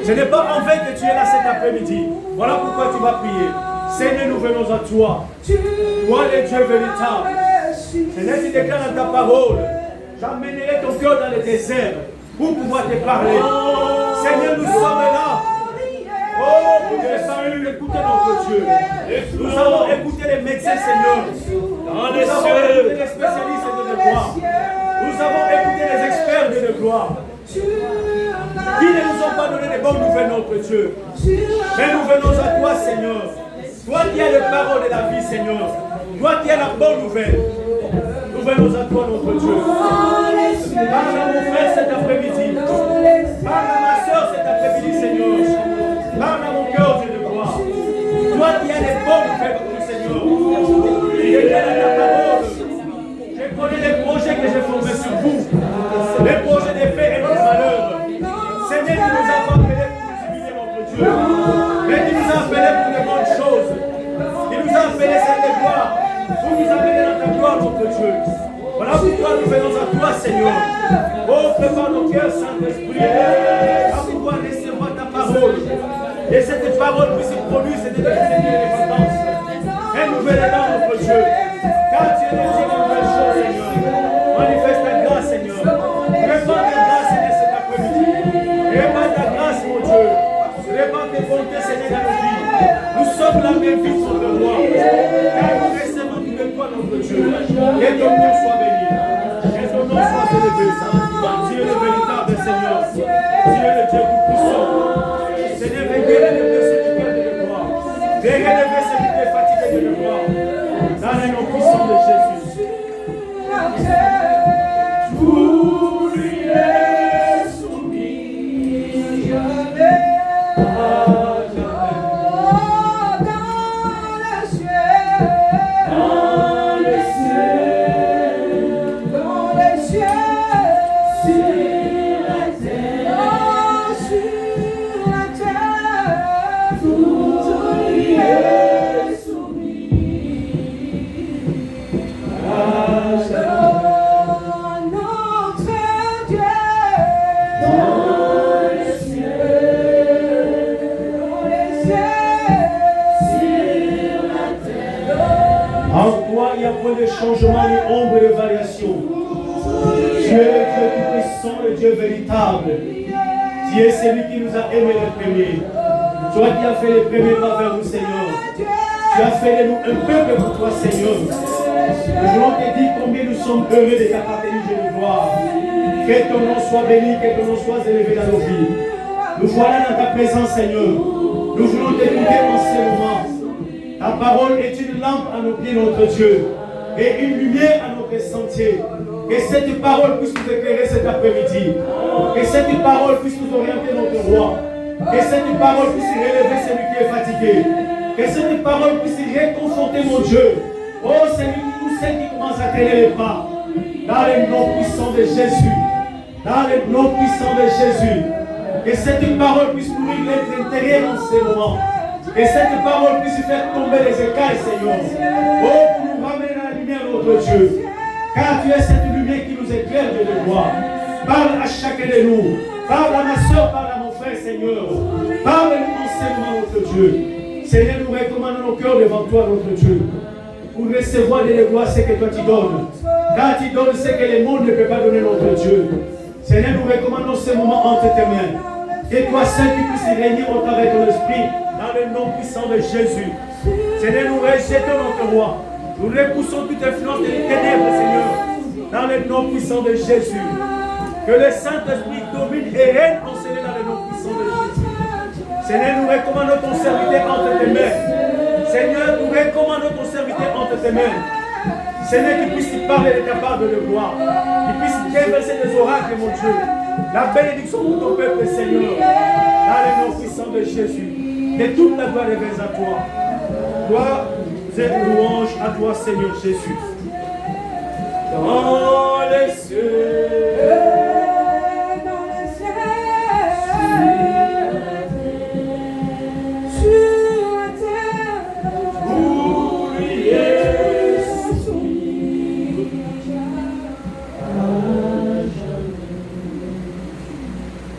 Ce n'est pas en vain que tu es là cet après-midi. Voilà pourquoi tu vas prier. Seigneur, nous venons à toi. Toi, le Dieu véritable. Seigneur, tu déclares dans ta parole. J'emmènerai ton cœur dans le désert pour pouvoir te parler. Seigneur, nous sommes là. Oh, pour écouter notre Dieu. Nous allons écouter les médecins, Seigneur. Nous avons écouté les spécialistes de gloire. Nous avons écouté les experts de gloire. Qui ne nous ont pas donné les bonnes nouvelles, notre Dieu. Mais nous venons à toi, Seigneur. Toi qui as les paroles de la vie, Seigneur. Toi qui as la bonne nouvelle. Nous venons à toi, notre Dieu. Parle à mon frère cet après-midi. Parle à ma soeur cet après-midi, Seigneur. Parle à mon cœur, Dieu de gloire. Toi qui as les bonnes nouvelles pour nous, Seigneur. Je viens à ta parole. Je connais les projets que j'ai formés sur vous. Les projets de paix et de malheur. Seigneur, tu nous as pas appelés pour nous humilier, notre Dieu. Mais tu nous as appelés pour de bonnes choses. Tu nous as appelés, Seigneur de gloire, pour nous amener dans ta gloire, notre Dieu. Voilà pourquoi nous venons à toi, Seigneur. Oh, prépare nos cœurs, Saint-Esprit, à pouvoir recevoir ta parole. Et cette parole puisse produire cette indépendance. Et nous venons dans notre Dieu. Car tu es le Dieu de nouvelles choses, Seigneur. Manifeste ta grâce, Seigneur. Répands ta grâce, Seigneur, cet après-midi. Répands ta grâce, mon Dieu. Répands tes bontés, Seigneur, dans nos vies. Nous sommes la même vie sur le roi. Car nous recevons tout de toi, notre Dieu. Et ton nom soit béni. Et ton nom soit élevé. Tu es le véritable Seigneur. Tu es le Dieu tout-puissant. Seigneur, viens relever celui qui est de gloire. Viens relever celui qui est fatigué de gloire. Dans le nom puissant de Jésus. Tout lui est soumis. Jamais. De changement, ni ombre de variation. Tu es le Dieu tout-puissant, le Dieu véritable. Tu es celui qui nous a aimés les premiers. Toi qui as fait les premiers pas vers nous, Seigneur. Tu as fait de nous un peuple pour toi, Seigneur. Nous voulons te dire combien nous sommes heureux de t'appartenir, Dieu de gloire. Que ton nom soit béni, que ton nom soit élevé dans nos vies. Nous voilà dans ta présence, Seigneur. Nous voulons t'écouter en ce moment. Ta parole est une lampe à nos pieds, notre Dieu. Et une lumière à notre sentier. Que cette parole puisse nous éclairer cet après-midi. Que cette parole puisse nous orienter notre roi. Que cette parole puisse relever celui qui est fatigué. Que cette parole puisse réconforter mon Dieu. Oh Seigneur, tous ceux qui commencent à traîner les pas. Dans le nom puissant de Jésus. Dans le nom puissant de Jésus. Que cette parole puisse nourrir l'être intérieur en ce moment. Que cette parole puisse faire tomber les écailles, Seigneur. Oh, pour nous ramener dans la lumière, notre Dieu. Car tu es cette lumière qui nous éclaire, Dieu de gloire. Parle à chacun de nous. Parle à ma soeur, parle à mon frère, Seigneur. Parle-nous en ce moment, notre Dieu. Seigneur, nous recommandons nos cœurs devant toi, notre Dieu. Pour recevoir de la gloire ce que toi tu donnes. Car tu donnes ce que le monde ne peut pas donner, notre Dieu. Seigneur, nous recommandons ce moment entre tes mains. Et toi seul qui puisses régner au travers de ton esprit. Dans le nom puissant de Jésus. Seigneur, nous rejetons notre roi. Nous repoussons toute influence des ténèbres, Seigneur. Dans le nom puissant de Jésus. Que le Saint-Esprit domine et règne en Seigneur dans le nom puissant de Jésus. Seigneur, nous recommandons ton serviteur entre tes mains. Seigneur, nous recommandons ton serviteur entre tes mains. Seigneur, qu'il puisse parler de ta part de gloire. Qu'il puisse déverser des oracles, mon Dieu. La bénédiction pour ton peuple, Seigneur. Dans le nom puissant de Jésus. Que toute la gloire revienne à toi. Gloire et louange à toi, Seigneur Jésus. Dans les cieux.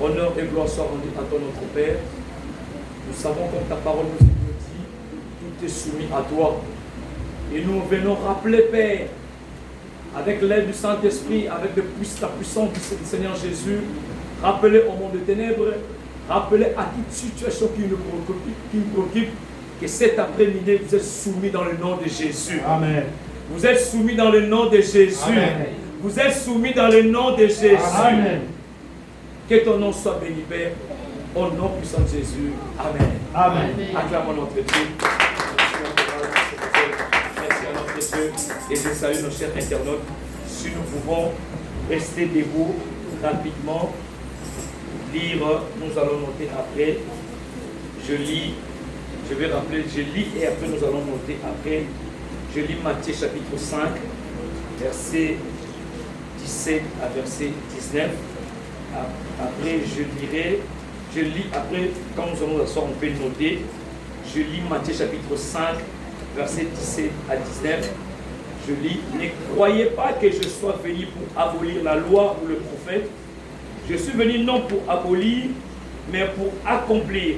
Honneur et gloire soient rendus à toi, notre Père. Père, nous savons comme ta parole nous dit, tout est soumis à toi. Et nous venons rappeler, Père, avec l'aide du Saint-Esprit, avec la puissance du Seigneur Jésus, rappeler au monde de ténèbres, rappeler à toute situation qui nous préoccupe, que cet après-midi, vous êtes soumis dans le nom de Jésus. Amen. Vous êtes soumis dans le nom de Jésus. Amen. Vous êtes soumis dans le nom de Jésus. Amen. Que ton nom soit béni, Père. Au nom puissant de Jésus. Amen. Amen. Acclamons notre Dieu. Merci à notre Dieu. Et je salue nos chers internautes. Si nous pouvons rester debout rapidement, lire, nous allons noter après. Je lis, je vais rappeler, je lis et après nous allons noter après. Je lis Matthieu chapitre 5, verset 17 à verset 19. Après, je lis après, quand nous allons nous asseoir, on peut noter. Je lis Matthieu chapitre 5, verset 17 à 19. Je lis, ne croyez pas que je sois venu pour abolir la loi ou le prophète. Je suis venu non pour abolir, mais pour accomplir.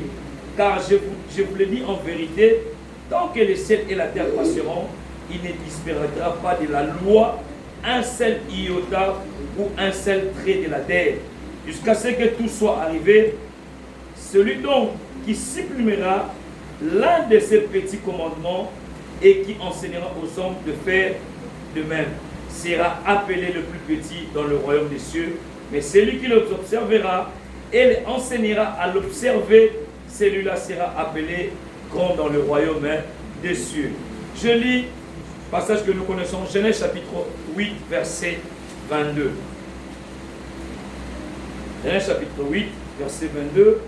Car je vous le dis en vérité, tant que les ciels et la terre passeront, il ne disparaîtra pas de la loi un seul iota ou un seul trait de la terre, jusqu'à ce que tout soit arrivé. Celui donc qui supprimera l'un de ces petits commandements et qui enseignera aux hommes de faire de même sera appelé le plus petit dans le royaume des cieux. Mais celui qui les observera et les enseignera à l'observer, celui-là sera appelé grand dans le royaume des cieux. Je lis passage que nous connaissons, Genèse chapitre 8, verset 22. Genèse chapitre 8, verset 22.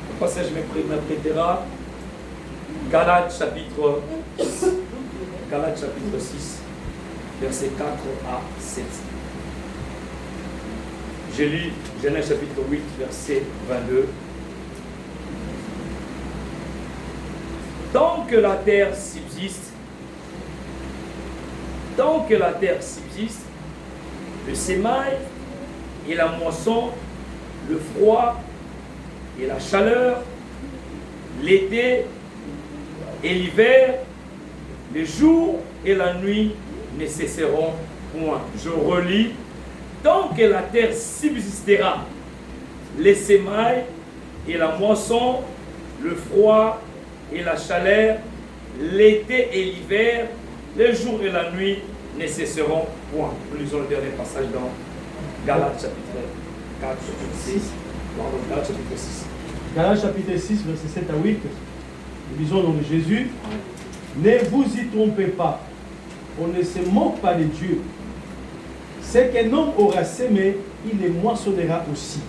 Le passage m'apprêtera. Galates chapitre 6, verset 4 à 7. Je lis Genèse chapitre 8, verset 22. Tant que la terre subsiste, le sémail et la moisson, le froid et la chaleur, l'été et l'hiver, les jours et la nuit ne cesseront point. Je relis. Tant que la terre subsistera, les sémailles et la moisson, le froid et la chaleur, l'été et l'hiver, les jours et la nuit ne cesseront point. Nous lisons le dernier passage dans Galates chapitre 4, chapitre 6. Pardon, Galates chapitre 6. Galates chapitre 6, verset 7 à 8. Nous lisons au nom de Jésus. Ne vous y trompez pas. On ne se moque pas de Dieu. Ce qu'un homme aura sémé, il le moissonnera aussi.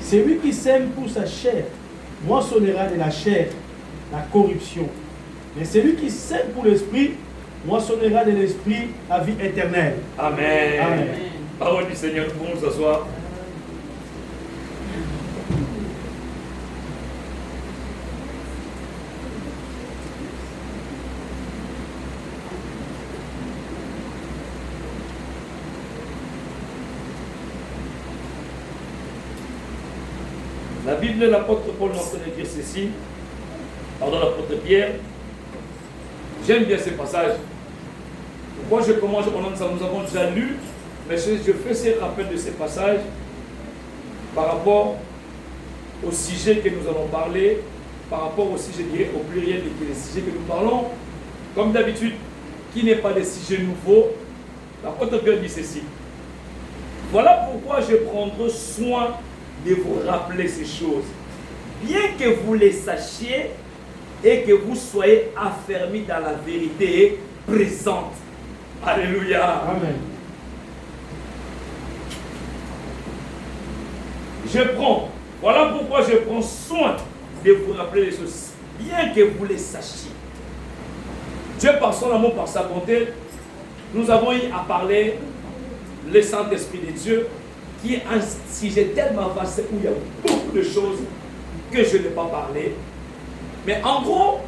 Celui qui sème pour sa chair, moissonnera de la chair la corruption. Mais celui qui sème pour l'esprit, moissonnera de l'esprit la vie éternelle. Amen. Amen. Parole du Seigneur, nous pouvons nous asseoir. La Bible de l'apôtre Paul nous enseigne de dire ceci. Pardon, l'apôtre Pierre. J'aime bien ce passage. Pourquoi je commence, nous avons déjà lu, mais je fais ce rappel de ce passage par rapport au sujet que nous allons parler, par rapport aussi, je dirais, au pluriel des sujets que nous parlons. Comme d'habitude, qui n'est pas des sujets nouveaux, l'apôtre Pierre dit ceci. Voilà pourquoi je prendrai soin de vous rappeler ces choses, bien que vous les sachiez et que vous soyez affermis dans la vérité présente. Alléluia. Amen. Voilà pourquoi je prends soin de vous rappeler les choses, bien que vous les sachiez. Dieu, par son amour, par sa bonté, nous avons eu à parler le Saint-Esprit de Dieu, qui est un sujet tellement vaste où il y a beaucoup de choses que je n'ai pas parlé. Mais en gros,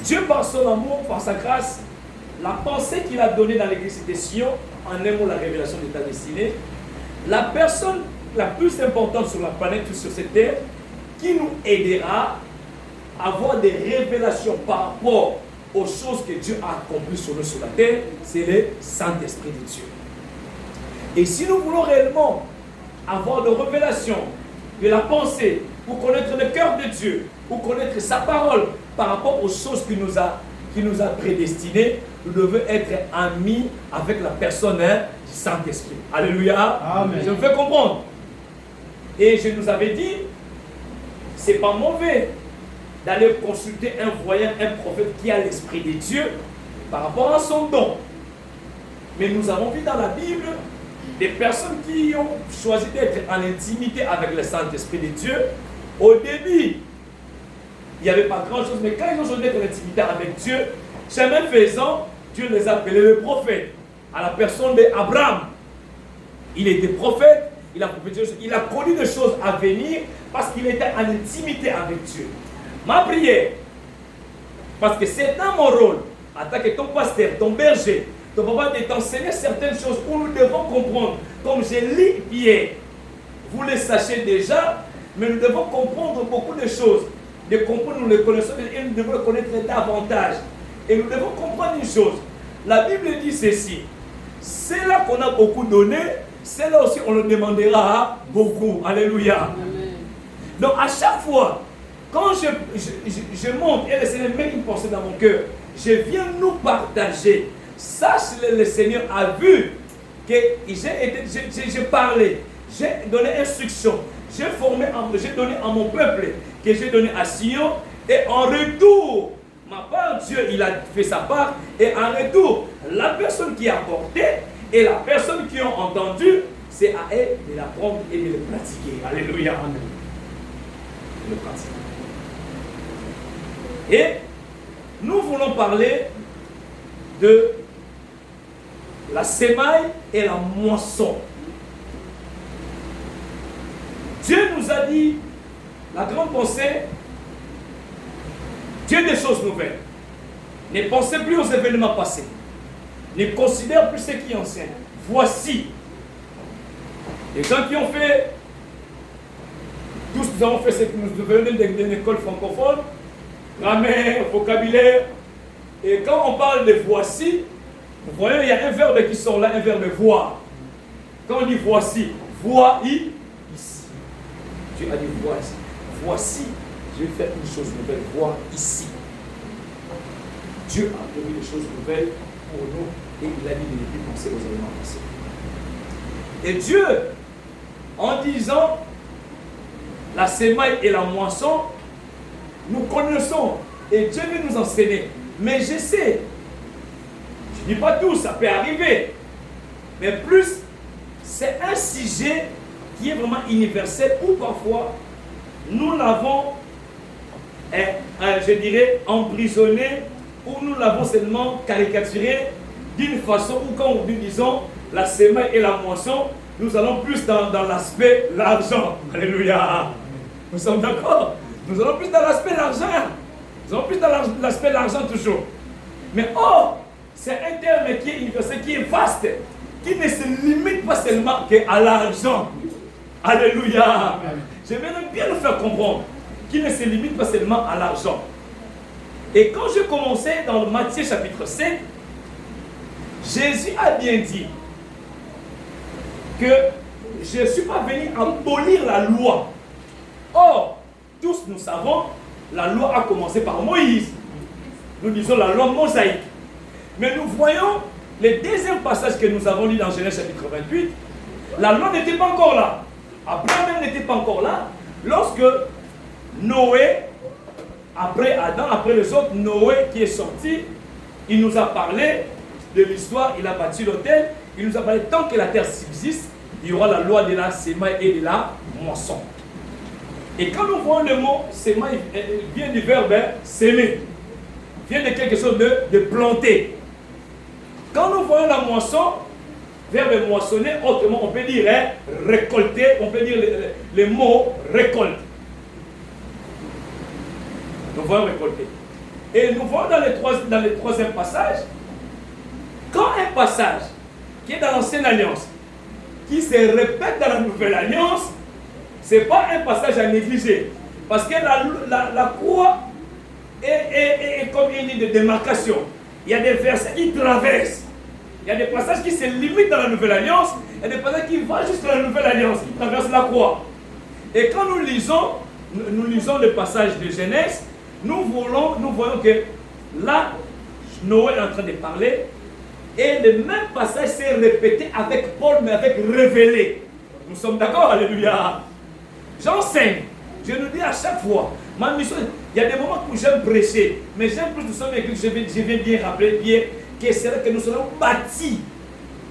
Dieu, par son amour, par sa grâce, la pensée qu'il a donnée dans l'église de Sion, en un mot, la révélation de ta destinée, la personne la plus importante sur la planète, sur cette terre, qui nous aidera à avoir des révélations par rapport aux choses que Dieu a accomplies sur nous sur la terre, c'est le Saint-Esprit de Dieu. Et si nous voulons réellement avoir de révélations de la pensée, pour connaître le cœur de Dieu, pour connaître sa parole par rapport aux choses qu'il nous a prédestinées, nous devons être amis avec la personne du Saint-Esprit. Alléluia. Amen. Je me fais comprendre. Et je nous avais dit, c'est pas mauvais d'aller consulter un voyant, un prophète qui a l'Esprit de Dieu par rapport à son don. Mais nous avons vu dans la Bible des personnes qui ont choisi d'être en intimité avec le Saint-Esprit de Dieu. Au début, il n'y avait pas grand-chose, mais quand ils ont choisi d'être en intimité avec Dieu, chemin faisant, Dieu les a appelés les prophètes. À la personne d'Abraham. Il était prophète, il a prophétisé, il a connu des choses à venir parce qu'il était en intimité avec Dieu. Ma prière, parce que c'est dans mon rôle, en tant que ton pasteur, ton berger, ton papa, de t'enseigner certaines choses où nous devons comprendre. Comme j'ai lu Pierre, vous le sachez déjà, mais nous devons comprendre beaucoup de choses. De comprendre, nous les connaissons et nous devons le connaître davantage. Et nous devons comprendre une chose. La Bible dit ceci. C'est là qu'on a beaucoup donné, c'est là aussi on le demandera beaucoup. Alléluia. Amen. Donc à chaque fois, quand je monte et le Seigneur met une pensée dans mon cœur, je viens nous partager. Sache le Seigneur a vu que j'ai parlé, j'ai donné instruction, j'ai donné à mon peuple, que j'ai donné à Sion, et en retour, ma part, Dieu, il a fait sa part, et en retour, la personne qui a porté et la personne qui a entendu, c'est à elle de l'apprendre et de le pratiquer. Alléluia. Amen. De le pratiquer. Et nous voulons parler de la semaille et la moisson. Dieu nous a dit, la grande pensée, Dieu des choses nouvelles. Ne pensez plus aux événements passés. Ne considère plus ce qui est ancien. Voici. Les gens qui ont fait, tous nous avons fait ce que nous venons d'une école francophone, grammaire, vocabulaire. Et quand on parle de voici, vous voyez, il y a un verbe qui sort là, un verbe voir. Quand on dit voici, vois ici. Dieu a dit voici. Voici, je vais faire une chose nouvelle, voir ici. Dieu a prévu des choses nouvelles pour nous et il a dit de ne plus penser aux événements passés. Et Dieu, en disant la semaille et la moisson, nous connaissons et Dieu veut nous enseigner. Mais je sais, je ne dis pas tout, ça peut arriver, mais plus, c'est un sujet qui est vraiment universel où parfois nous l'avons, je dirais, emprisonné, ou nous l'avons seulement caricaturé d'une façon où quand nous disons la semaille et la moisson, nous allons plus dans l'aspect l'argent. Alléluia. Nous sommes d'accord? Nous allons plus dans l'aspect l'argent. Nous allons plus dans l'aspect l'argent toujours. Mais c'est un terme qui est universel, qui est vaste, qui ne se limite pas seulement qu'à l'argent. Alléluia. J'aimerais bien nous faire comprendre qu'il ne se limite pas seulement à l'argent. Et quand je commençais dans Matthieu chapitre 5, Jésus a bien dit que je ne suis pas venu abolir la loi. Or, tous nous savons, la loi a commencé par Moïse. Nous disons la loi mosaïque. Mais nous voyons le deuxième passage que nous avons lu dans Genèse chapitre 28. La loi n'était pas encore là. Abraham n'était pas encore là. Lorsque Noé, après Adam, après les autres, Noé qui est sorti, il nous a parlé de l'histoire, il a bâti l'autel, il nous a parlé tant que la terre subsiste, il y aura la loi de la semaille et de la moisson. Et quand nous voyons le mot semaille, vient du verbe s'aimer, vient de quelque chose de planter. Quand nous voyons la moisson, verbe moissonner, autrement on peut dire récolter, on peut dire le mot récolte. Nous voyons récolter. Et nous voyons dans le troisième passage, quand un passage qui est dans l'ancienne alliance qui se répète dans la Nouvelle Alliance, ce n'est pas un passage à négliger. Parce que la croix est comme une ligne de démarcation. Il y a des versets qui traversent. Il y a des passages qui se limitent dans la Nouvelle Alliance. Il y a des passages qui vont jusqu'à la Nouvelle Alliance, qui traversent la croix. Et quand nous lisons le passage de Genèse, nous voyons que là, Noé est en train de parler. Et le même passage s'est répété avec Paul, mais avec révélé. Nous sommes d'accord, alléluia. J'enseigne. Je nous dis à chaque fois, ma mission, il y a des moments où j'aime prêcher, mais j'aime plus nous sommes écrits, je viens bien rappeler bien que c'est là que nous soyons bâtis.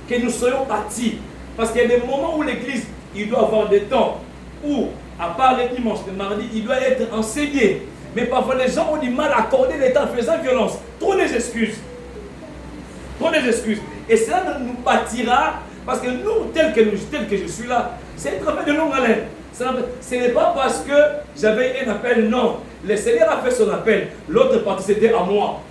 Que nous soyons bâtis. Parce qu'il y a des moments où l'église, il doit avoir des temps où, à part les dimanches, le mardi, il doit être enseigné. Mais parfois les gens ont du mal à accorder les temps en faisant violence. Trop des excuses. Trop des excuses. Et cela nous bâtira, parce que nous, tel que je suis là, c'est un travail de longue haleine. Ce n'est pas parce que j'avais un appel, non. Le Seigneur a fait son appel. L'autre partie, c'était à moi.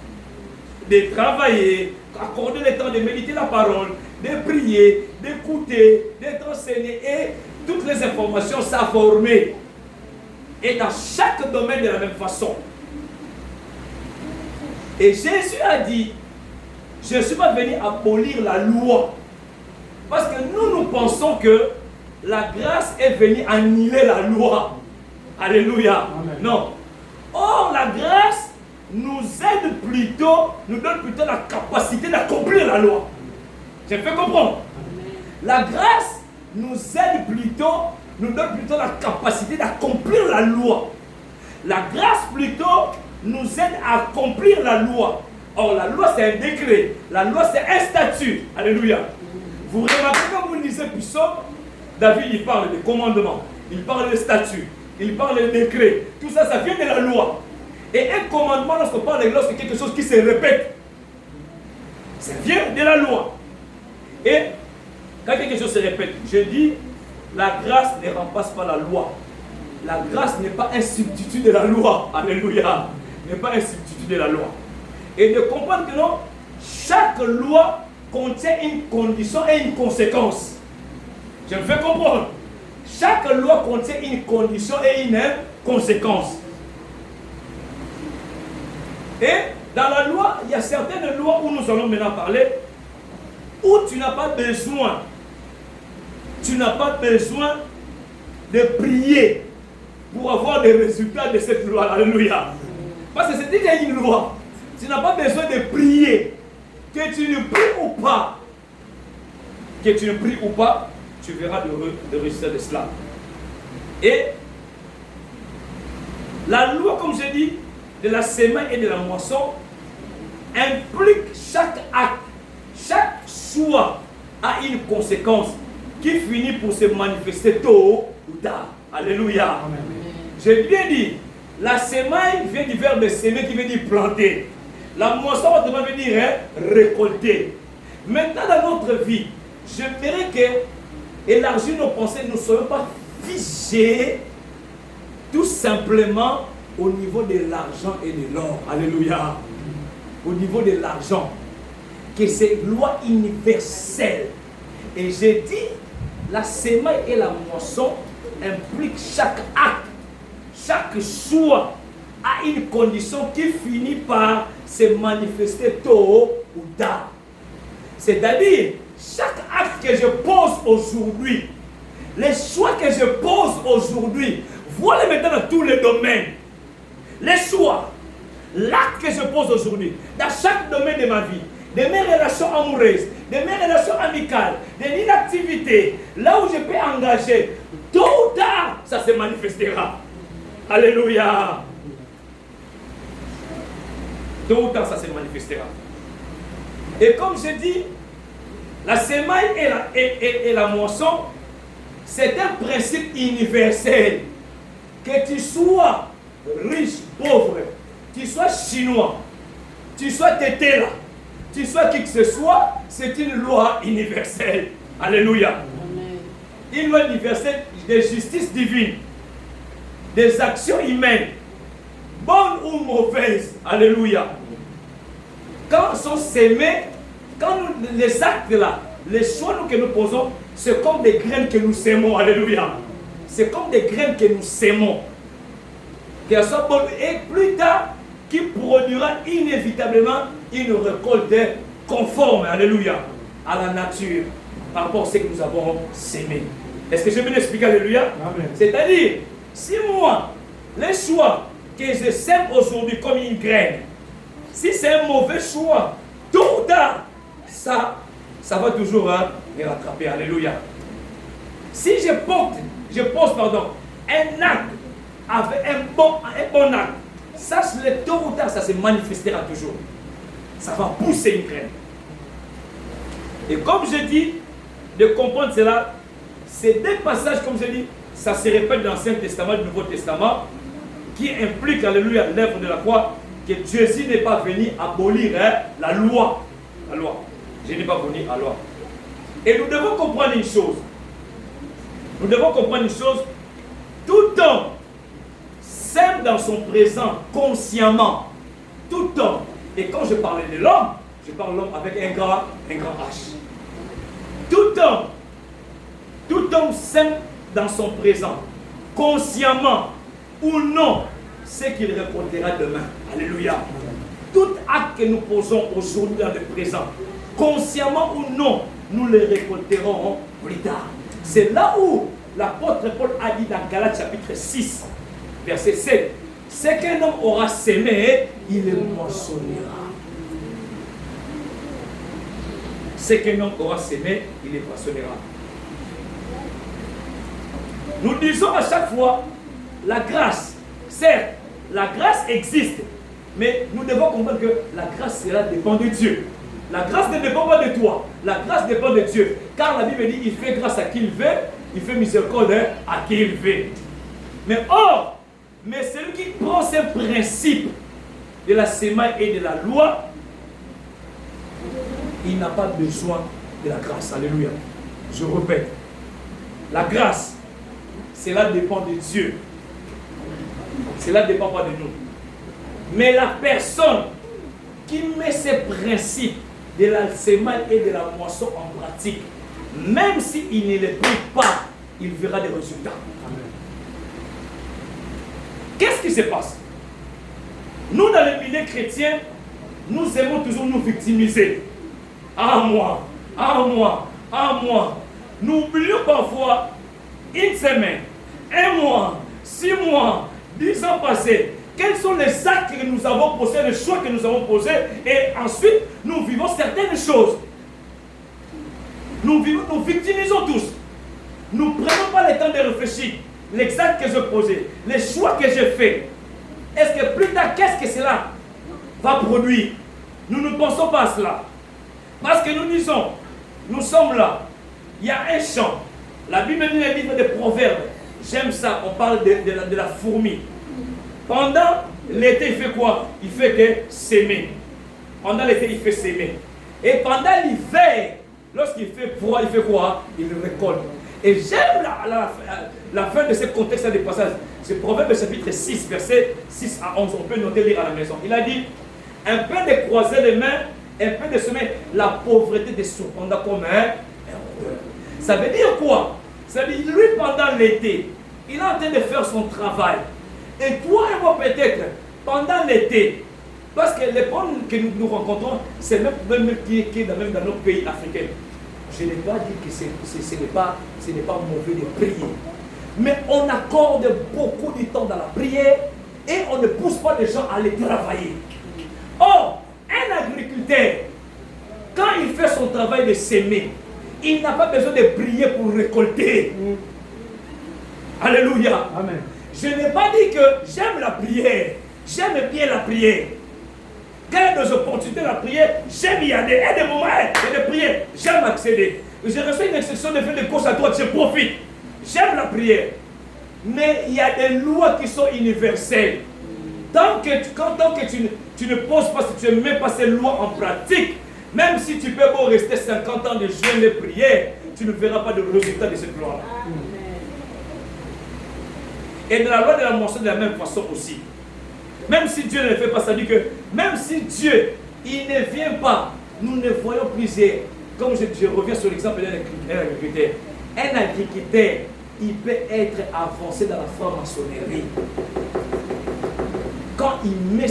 De travailler, accorder le temps de méditer la parole, de prier, d'écouter, d'être enseigné. Et toutes les informations s'informer. Et dans chaque domaine de la même façon. Et Jésus a dit, je ne suis pas venu abolir la loi. Parce que nous pensons que la grâce est venue annihiler la loi. Alléluia. Amen. Non. Or, la grâce nous aide plutôt, nous donne plutôt la capacité d'accomplir la loi. Je fais comprendre. Amen. La grâce nous aide plutôt, nous donne plutôt la capacité d'accomplir la loi. La grâce plutôt nous aide à accomplir la loi. Or, la loi c'est un décret. La loi c'est un statut. Alléluia. Vous remarquez quand vous lisez Psaume, David, il parle de commandement, il parle de statut, il parle de décret. Tout ça, ça vient de la loi. Et un commandement, lorsqu'on parle de lorsque quelque chose qui se répète, ça vient de la loi. Et quand quelque chose se répète, je dis, la grâce ne remplace pas la loi. La grâce n'est pas un substitut de la loi. Alléluia. N'est pas un substitut de la loi. Et de comprendre que non, chaque loi contient une condition et une conséquence. Je me fais comprendre. Chaque loi contient une condition et une conséquence. Et dans la loi, il y a certaines lois où nous allons maintenant parler, où tu n'as pas besoin. Tu n'as pas besoin de prier pour avoir des résultats de cette loi. Alléluia. Parce que c'est déjà une loi. Tu n'as pas besoin de prier. Que tu ne pries ou pas. Que tu ne pries ou pas, tu verras le résultat de cela. Et la loi, comme je dis, de la semaine et de la moisson, implique chaque acte, chaque choix a une conséquence qui finit pour se manifester tôt ou tard. Alléluia. Amen. J'ai bien dit, la semaine vient du verbe semer qui veut dire planter. La moisson veut dire récolter. Maintenant dans notre vie, j'aimerais que élargir nos pensées, nous ne soyons pas figés tout simplement au niveau de l'argent et de l'or. Alléluia. Au niveau de l'argent. Que c'est une loi universelle. Et j'ai dit, la semaille et la moisson impliquent chaque acte, chaque choix a une condition qui finit par se manifester tôt ou tard. C'est-à-dire, chaque acte que je pose aujourd'hui, les choix que je pose aujourd'hui, voilà maintenant dans tous les domaines. Les choix, l'acte que je pose aujourd'hui, dans chaque domaine de ma vie, de mes relations amoureuses, de mes relations amicales, de l'inactivité, là où je peux engager, tôt ou tard, ça se manifestera. Alléluia. Tôt ou tard, ça se manifestera. Et comme je dis, la semaille et la moisson, c'est un principe universel. Que tu sois riche, pauvre, tu sois chinois, tu sois tété là, tu sois qui que ce soit, c'est une loi universelle. Alléluia. Amen. Une loi universelle de justice divine, des actions humaines, bonnes ou mauvaises. Alléluia. Quand sont sémés, quand nous, les actes là, les choix que nous posons, c'est comme des graines que nous sémons. Alléluia. C'est comme des graines que nous sémons. Et plus tard, qui produira inévitablement une récolte conforme, alléluia, à la nature, par rapport à ce que nous avons sémé. Est-ce que je peux l'expliquer, alléluia? C'est-à-dire, si moi, les choix que je sème aujourd'hui comme une graine, si c'est un mauvais choix, tôt ou tard, ça va toujours me rattraper, alléluia. Si je pose un acte avec un bon acte, sache-le, tôt ou tard, ça se manifestera toujours. Ça va pousser une graine. Et comme je dis, de comprendre cela, c'est des passages, comme je dis, ça se répète dans l'Ancien Testament et le Nouveau Testament, qui implique, alléluia, l'œuvre de la croix, que Jésus n'est pas venu abolir la loi. La loi. Je n'ai pas venu à la loi. Et nous devons comprendre une chose. Nous devons comprendre une chose. Tout homme sème dans son présent consciemment. Tout homme. Et quand je parlais de l'homme, je parle de l'homme avec un grand H. Tout homme sème dans son présent, consciemment ou non, ce qu'il récoltera demain. Alléluia. Tout acte que nous posons aujourd'hui dans le présent, consciemment ou non, nous le récolterons plus tard. C'est là où l'apôtre Paul a dit dans Galates chapitre 6, verset 7, ce qu'un homme aura sémé, il le moissonnera. Ce qu'un homme aura sémé, il le moissonnera. Nous disons à chaque fois, la grâce, certes, la grâce existe, mais nous devons comprendre que la grâce, cela dépend de Dieu. La grâce ne dépend pas de toi, la grâce dépend de Dieu. Car la Bible dit, il fait grâce à qui il veut, il fait miséricorde à qui il veut. Mais celui qui prend ces principes de la semaille et de la loi, il n'a pas besoin de la grâce. Alléluia. Je répète, la grâce, cela dépend de Dieu. Cela ne dépend pas de nous. Mais la personne qui met ces principes de la semaille et de la moisson en pratique, même s'il ne les prie pas, il verra des résultats. Qu'est-ce qui se passe? Nous, dans le milieu chrétien, nous aimons toujours nous victimiser. Ah moi, ah moi, ah moi. Nous oublions parfois une semaine, un mois, 6 mois, 10 ans passés. Quels sont les actes que nous avons posés, les choix que nous avons posés, et ensuite nous vivons certaines choses. Nous victimisons tous. Nous ne prenons pas le temps de réfléchir. Les actes que je posais, les choix que j'ai faits, est-ce que plus tard, qu'est-ce que cela va produire? Nous ne pensons pas à cela. Parce que nous disons, nous sommes là, il y a un champ. La Bible dit, le livre des Proverbes, j'aime ça, on parle de la fourmi. Pendant l'été, il fait quoi? Il fait que s'aimer. Pendant l'été, il fait s'aimer. Et pendant l'hiver, lorsqu'il fait froid, il fait quoi? Il récolte. Et j'aime la fin de ce contexte de passage. C'est Proverbe chapitre 6, verset 6 à 11. On peut noter, lire à la maison. Il a dit, un peu de croiser les mains, un peu de semer, la pauvreté des surprendra comme un rôdeur. Ça veut dire quoi? Ça veut dire, lui, pendant l'été, il est en train de faire son travail. Et toi et moi, peut-être, pendant l'été, parce que les problèmes que nous rencontrons, c'est même qui est même dans nos pays africains. Je n'ai pas dit que ce n'est pas mauvais de prier. Mais on accorde beaucoup de temps dans la prière et on ne pousse pas les gens à aller travailler. Or, un agriculteur, quand il fait son travail de semer, il n'a pas besoin de prier pour récolter. Alléluia. Amen. Je n'ai pas dit que j'aime la prière. J'aime bien la prière. Quand il y a des opportunités de la prière, j'aime y aller. Il y a des moments de prière, j'aime accéder. Je reçois une instruction de faire des courses à droite, je profite. J'aime la prière. Mais il y a des lois qui sont universelles. Tant que tu ne poses pas, si tu ne mets pas ces lois en pratique, même si tu peux beau rester 50 ans de jeûne de prière, tu ne verras pas de résultat de cette loi-là. Et de la loi de la moisson de la même façon aussi. Même si Dieu ne le fait pas, ça dit que même si Dieu, il ne vient pas, nous ne voyons plusieurs comme je reviens sur l'exemple d'un agriculteur. Un agriculteur, il peut être avancé dans la franc-maçonnerie. Quand il met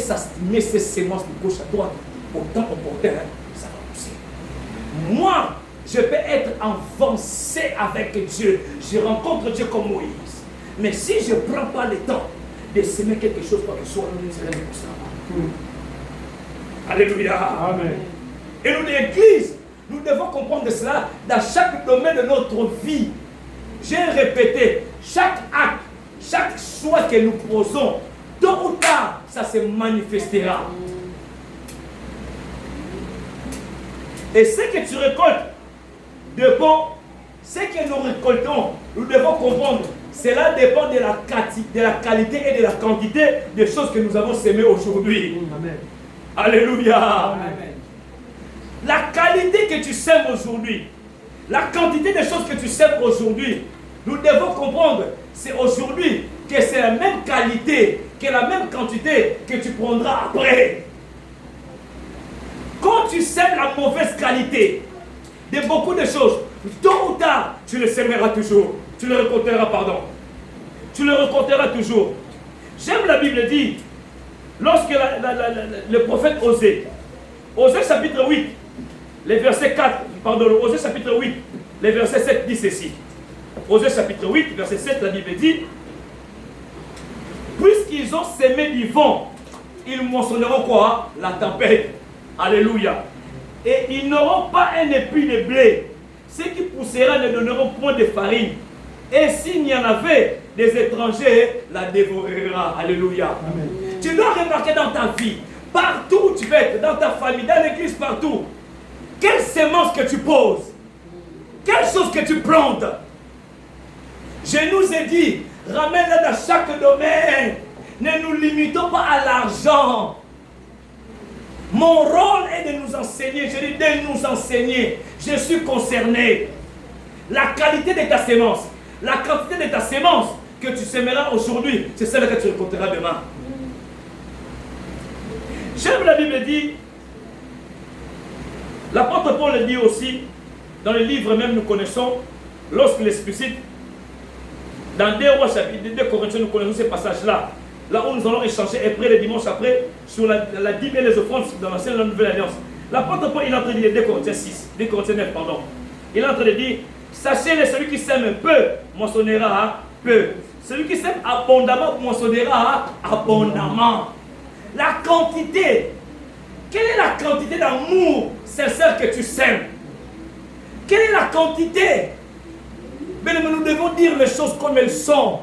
ses semences de gauche à droite, au temps opportun, ça va pousser. Moi, je peux être avancé avec Dieu. Je rencontre Dieu comme Moïse. Mais si je ne prends pas le temps de semer quelque chose, quoi que ce soit, rien ne poussera. Alléluia. Amen. Et nous, l'Église, nous devons comprendre cela dans chaque domaine de notre vie. J'ai répété, chaque acte, chaque choix que nous posons, tôt ou tard, ça se manifestera. Et ce que tu récoltes de bon, ce que nous récoltons, nous devons comprendre, cela dépend de la qualité et de la quantité des choses que nous avons semées aujourd'hui. Amen. Alléluia. Amen. La qualité que tu sèmes aujourd'hui, la quantité de choses que tu sèmes aujourd'hui, nous devons comprendre, c'est aujourd'hui que c'est la même qualité, que la même quantité que tu prendras après. Quand tu sèmes la mauvaise qualité de beaucoup de choses, tôt ou tard, tu le sèmeras toujours. Tu le récolteras, pardon. Tu le récolteras toujours. J'aime la Bible dit, lorsque le prophète Osée chapitre 8, les versets 4, pardon, Osée chapitre 8, les versets 7 dit ceci. Osée chapitre 8, verset 7, la Bible dit, puisqu'ils ont sémé du vent, ils moissonneront quoi? La tempête. Alléluia. Et ils n'auront pas un épi de blé. Ce qui poussera ne donneront point de farine. Et s'il y en avait, des étrangers la dévorera. Alléluia. Amen. Tu dois remarquer dans ta vie, partout où tu vas être, dans ta famille, dans l'église, partout, quelle semence que tu poses, quelle chose que tu plantes. Je nous ai dit, ramène-la dans chaque domaine. Ne nous limitons pas à l'argent. Mon rôle est de nous enseigner. Je dis de nous enseigner. Je suis concerné. La qualité de ta sémence, la quantité de ta sémence que tu sèmeras aujourd'hui, c'est celle que tu récolteras demain. J'aime la Bible dit, l'apôtre Paul le dit aussi, dans le livre même nous connaissons, lorsqu'il explicite, dans 2 Rois chapitre 2 Corinthiens, nous connaissons ces passages-là. Là où nous allons échanger après le dimanche après sur la dîme et les offrandes dans l'ancienne et la nouvelle alliance. L'apôtre Paul, il est en train de dire 2 Corinthiens 6, 2 Corinthiens 9, pardon. Il est en train de dire, sachez-le, celui qui sème peu, moissonnera peu. Celui qui sème abondamment, moissonnera abondamment. La quantité. Quelle est la quantité d'amour sincère que tu sèmes? Quelle est la quantité? Mais nous devons dire les choses comme elles sont.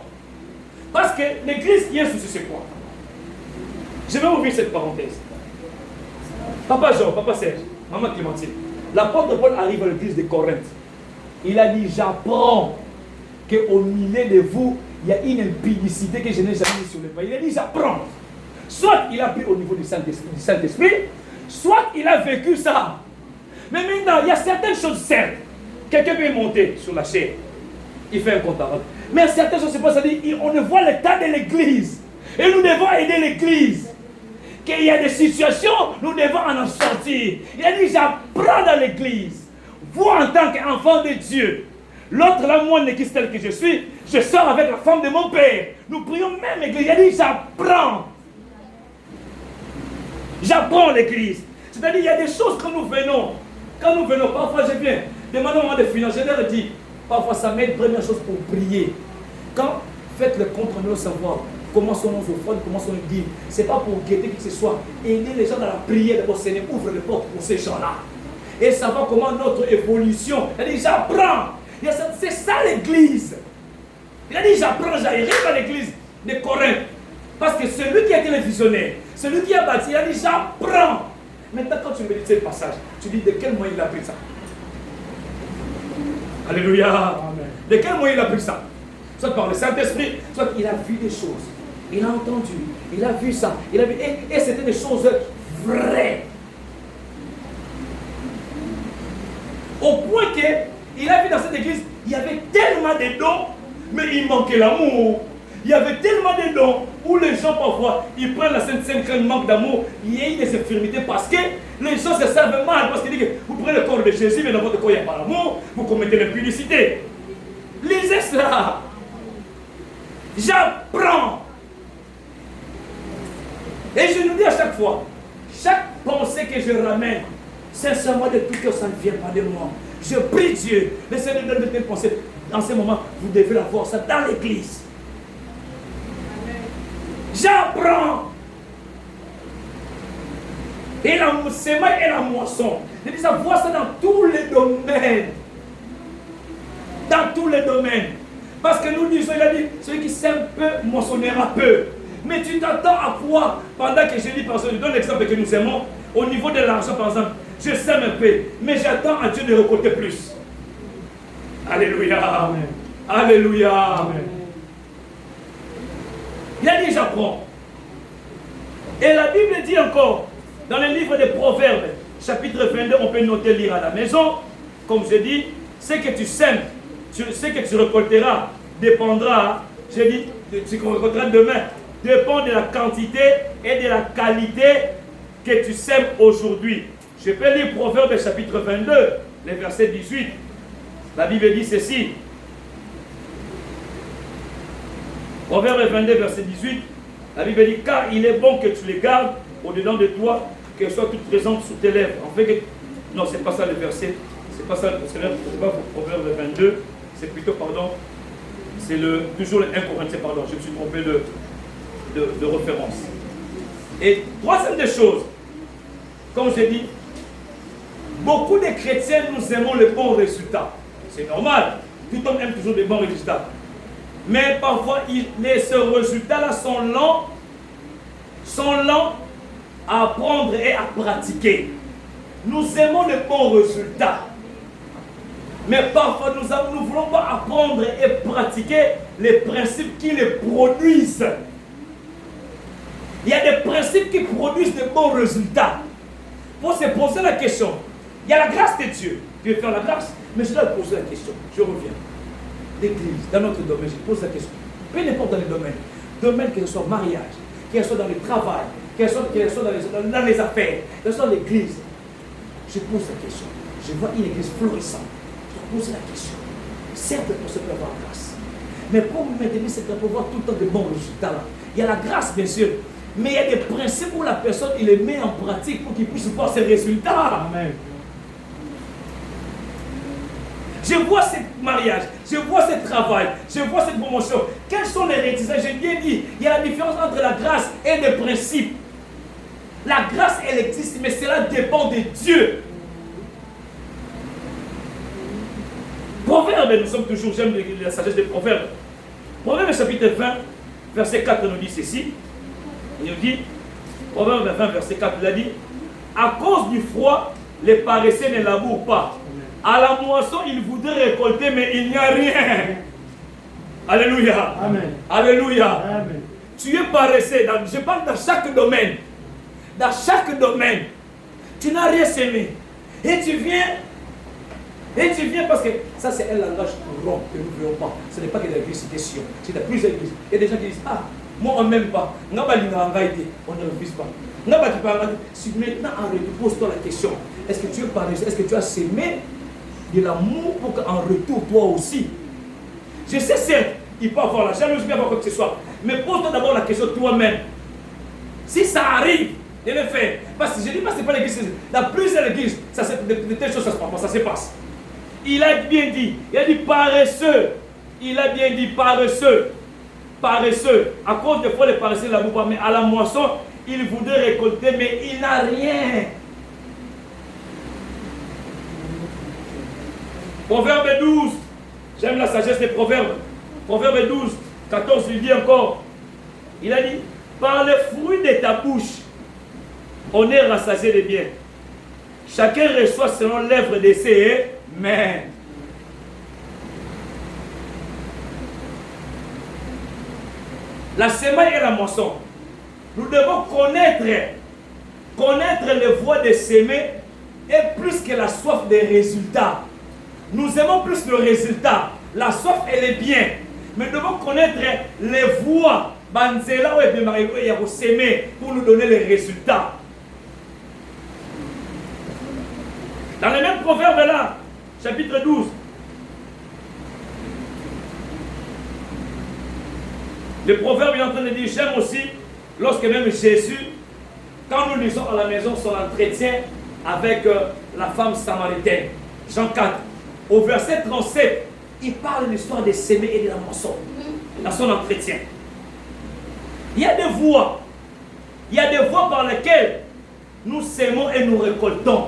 Parce que l'église, il y a un souci, c'est quoi? Je vais ouvrir cette parenthèse. Papa Jean, Papa Serge, Maman Clémentine, l'apôtre Paul arrive à l'église de Corinthe. Il a dit, j'apprends qu'au milieu de vous, il y a une impudicité que je n'ai jamais vue sur le pays. Il a dit, j'apprends. Soit il a pris au niveau du Saint-Esprit, soit il a vécu ça. Mais maintenant, il y a certaines choses certes. Quelqu'un peut monter sur la chair. Il fait un compte à rebours. Mais certaines choses, c'est pas ça. On ne voit l'état de l'église. Et nous devons aider l'église. Qu'il y a des situations, nous devons en sortir. Il a dit, j'apprends dans l'église. Vous, en tant qu'enfant de Dieu, l'autre là, moi, l'église telle que je suis, je sors avec la femme de mon père. Nous prions même l'église. Il a dit, j'apprends. J'apprends l'église. C'est-à-dire, il y a des choses que nous venons. Quand nous venons, parfois je viens, demandons-moi des finances, je leur dis, parfois ça m'aide, première chose pour prier. Quand faites le compte rendu, savoir comment sont nos offrandes, comment sont nos dîmes, c'est pas pour guetter qui que ce soit. Aider les gens dans la prière, d'abord, Seigneur, ouvre les portes pour ces gens-là. Et savoir comment notre évolution. Il a dit, j'apprends. C'est ça l'église. Il a dit, j'apprends, j'arrive à l'église de Corinthe. Parce que celui qui a été le visionnaire, celui qui a bâti, il a dit, j'apprends. Maintenant, quand tu médites ce passage, tu dis de quel moyen il a pris ça? Alléluia. Amen. De quel moyen il a pris ça? Soit par le Saint-Esprit, soit il a vu des choses. Il a entendu, il a vu ça. Il a vu, et c'était des choses vraies. Au point qu'il a vu dans cette église, il y avait tellement de dons, mais il manquait l'amour. Il y avait tellement de dons où les gens parfois, ils prennent la Sainte Seine quand ils manquent d'amour, il y a des infirmités parce que les gens se servent mal. Parce qu'ils disent que vous prenez le corps de Jésus, mais dans votre corps il n'y a pas d'amour, vous commettez l'impudicité. Lisez cela. J'apprends. Et je nous dis à chaque fois, chaque pensée que je ramène, sincèrement de tout cœur, ça ne vient pas de moi. Je prie Dieu, le Seigneur donne de telles pensées. En ce moment, vous devez avoir ça dans l'église. J'apprends. Et la semaille et la moisson. Je dis ça, vois ça dans tous les domaines. Dans tous les domaines. Parce que nous disons, il a dit, celui qui sème peu, moissonnera peu. Mais tu t'attends à quoi? Pendant que je dis, par exemple, je donne l'exemple que nous aimons, au niveau de l'argent, par exemple, je sème un peu, mais j'attends à Dieu de récolter plus. Alléluia. Amen. Alléluia. Amen. Il a dit, j'apprends. Et la Bible dit encore, dans le livre des Proverbes, chapitre 22, on peut noter, lire à la maison, comme je dis, ce que tu sèmes, ce que tu récolteras, dépendra, je dis, ce qu'on récoltera demain, dépend de la quantité et de la qualité que tu sèmes aujourd'hui. Je peux lire Proverbes chapitre 22, le verset 18. La Bible dit ceci. Proverbe 22, verset 18. La Bible dit, car il est bon que tu les gardes au-dedans de toi, qu'elles soient toutes présentes sous tes lèvres. En fait, non, c'est pas ça le verset. C'est pas ça, c'est pas Proverbe 22. C'est plutôt, pardon, c'est toujours le 1 Corinthiens, pardon. Je me suis trompé de référence. Et troisième des choses, comme je dis, beaucoup de chrétiens, nous aimons les bons résultats. C'est normal. Tout homme aime toujours des bons résultats. Mais parfois, ces résultats-là sont lents à apprendre et à pratiquer. Nous aimons les bons résultats. Mais parfois, nous ne voulons pas apprendre et pratiquer les principes qui les produisent. Il y a des principes qui produisent de bons résultats. Pour se poser la question, il y a la grâce de Dieu. Tu veux faire la grâce, mais je dois poser la question. Je reviens. L'église, dans notre domaine, je pose la question. Peu importe dans les domaines. Domaine que ce soit mariage, que ce soit dans le travail, que ce soit dans les affaires, que ce soit dans l'église. Je pose la question. Je vois une église florissante. Je pose la question. Certes, pour se faire avoir la grâce. Mais pour maintenir cette grâce, pour voir tout le temps de bons résultats là. Il y a la grâce, bien sûr. Mais il y a des principes où la personne, il les met en pratique pour qu'il puisse voir ses résultats. Amen. Je vois ce mariage, je vois ce travail, je vois cette promotion. Quels sont les résultats? J'ai bien dit, il y a la différence entre la grâce et les principes. La grâce, elle existe, mais cela dépend de Dieu. Proverbe, nous sommes toujours, j'aime la sagesse des Proverbes. Proverbe chapitre 20, verset 4 nous dit ceci. Il nous dit, Proverbe 20, verset 4, il a dit, à cause du froid, les paresseux ne labourent pas. À la moisson, ils voudraient récolter, mais il n'y a rien. Alléluia. Amen. Alléluia. Amen. Tu es paresseux, je parle dans chaque domaine. Dans chaque domaine. Tu n'as rien semé. Et tu viens parce que ça c'est un langage courant que nous ne voulons pas. Ce n'est pas que l'église c'est question. C'est de plusieurs églises. Il y a des gens qui disent, ah, moi on ne m'aime pas. On ne refuse pas. Si maintenant en retour, pose-toi la question. Est-ce que tu es paresseux? Est-ce que tu as semé de l'amour pour qu'en retour, toi aussi? Je sais certes, il peut avoir la jalousie, il peut avoir quoi que ce soit. Mais pose-toi d'abord la question toi-même. Si ça arrive, de le faire. Parce que je ne dis pas que ce n'est pas l'église. Dans plusieurs églises, de telles choses, ça se passe. Il a bien dit, il a dit paresseux. Il a bien dit paresseux. Paresseux. À cause des fois, les paresseux ne labourent pas, mais à la moisson, il voudrait récolter, mais il n'a rien. Proverbe 12. J'aime la sagesse des proverbes. Proverbe 12, 14, il dit encore. Il a dit, par les fruits de ta bouche, on est rassasié de bien. Chacun reçoit selon l'œuvre de ses mains. La semaille et la moisson. Nous devons connaître les voies de s'aimer et plus que la soif des résultats. Nous aimons plus le résultat. La soif, elle est bien. Mais nous devons connaître les voies. Banzela ou Ebemarego et Yabo s'aimer pour nous donner les résultats. Dans le même proverbe là, chapitre 12. Le proverbe est en train de dire, j'aime aussi, lorsque même Jésus, quand nous lisons à la maison son entretien avec la femme samaritaine, Jean 4, au verset 37, il parle de l'histoire de s'aimer et de la moisson dans son entretien. Il y a des voies. Il y a des voies par lesquelles nous s'aimons et nous récoltons.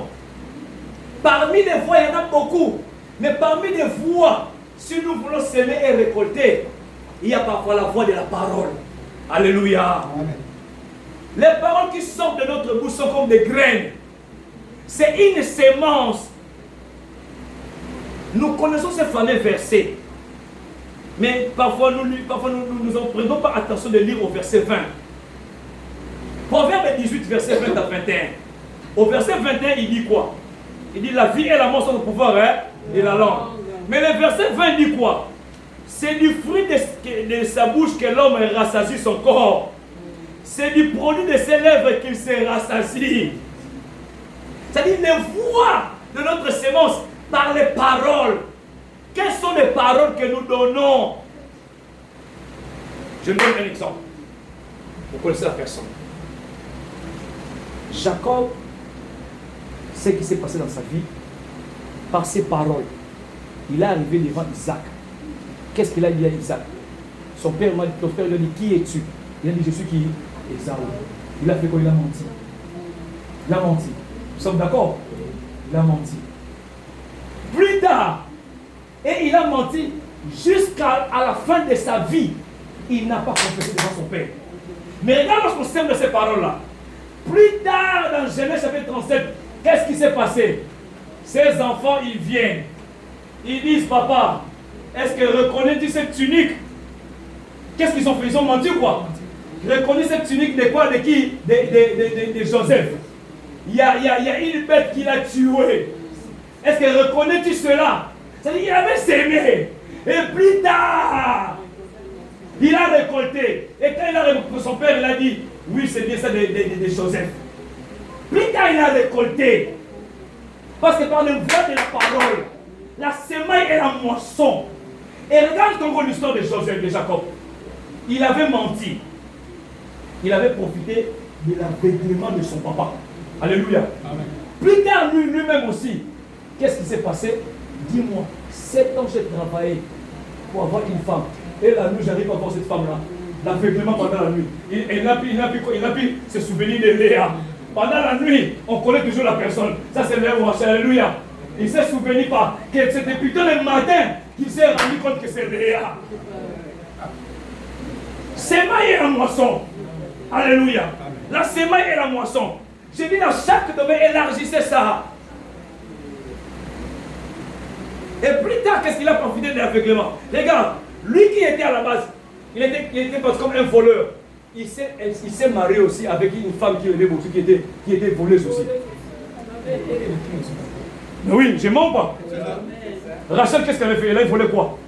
Parmi les voies, il y en a beaucoup. Mais parmi les voies, si nous voulons s'aimer et récolter, il y a parfois la voie de la parole. Alléluia. Amen. Les paroles qui sortent de notre bouche sont comme des graines. C'est une sémence. Nous connaissons ces fameux versets. Mais parfois nous ne prenons pas attention de lire au verset 20. Proverbe 18, verset 20 à 21. Au verset 21, il dit quoi? Il dit la vie et la mort sont au pouvoir de la langue. Mais le verset 20 dit quoi? C'est du fruit de sa bouche que l'homme rassasie son corps. C'est du produit de ses lèvres qu'il se rassasie. C'est-à-dire les voies de notre sémence par les paroles. Quelles sont les paroles que nous donnons? Je donne un exemple. Vous connaissez la personne. Jacob, ce qui s'est passé dans sa vie, par ses paroles, il est arrivé devant Isaac. Qu'est-ce qu'il a dit à Isaac? Son père lui a dit, qui es-tu? Il a dit, je suis qui? Esaü. Il a fait quoi? Il a menti. Il a menti. Nous sommes d'accord? Il a menti. Plus tard, et il a menti jusqu'à la fin de sa vie. Il n'a pas confessé devant son père. Mais regarde lorsqu'on s'aime de ces paroles-là. Plus tard, dans Genèse chapitre 37, qu'est-ce qui s'est passé? Ces enfants, ils viennent. Ils disent, papa, est-ce que reconnais-tu cette tunique? Qu'est-ce qu'ils ont fait? Ils ont menti ou quoi? Reconnais cette tunique de quoi? De qui? De Joseph. Il y a une bête qui l'a tué. Est-ce que reconnais-tu cela? C'est-à-dire qu'il avait sémé. Et plus tard, il a récolté. Et quand il a récolté, son père, il a dit, oui, c'est bien ça de Joseph. Plus tard, il a récolté. Parce que par le voie de la parole, la semaille et la moisson. Et regarde encore l'histoire de Joseph, de Jacob. Il avait menti. Il avait profité de l'aveuglement de son papa. Alléluia. Amen. Plus tard, lui-même aussi. Qu'est-ce qui s'est passé? Dis-moi, 7 ans j'ai travaillé pour avoir une femme. Et la nuit, j'arrive à voir cette femme-là. L'aveuglement pendant la nuit. Il n'a pu se souvenir de Léa. Pendant la nuit, on connaît toujours la personne. Ça, c'est Léa. Alléluia. Il ne s'est souvenu pas que c'était plutôt le matin qu'il s'est rendu compte que c'est Léa. Semaille et la moisson. Alléluia. La semaille et la moisson. J'ai dit dans chaque domaine, élargissez ça. Et plus tard, qu'est-ce qu'il a profité de l'aveuglement? Regarde, lui qui était à la base, il était comme un voleur. Il s'est marié aussi avec une femme qui était voleuse aussi. Mais oui, je mens pas. Rachel, qu'est-ce qu'elle avait fait? Elle volait quoi?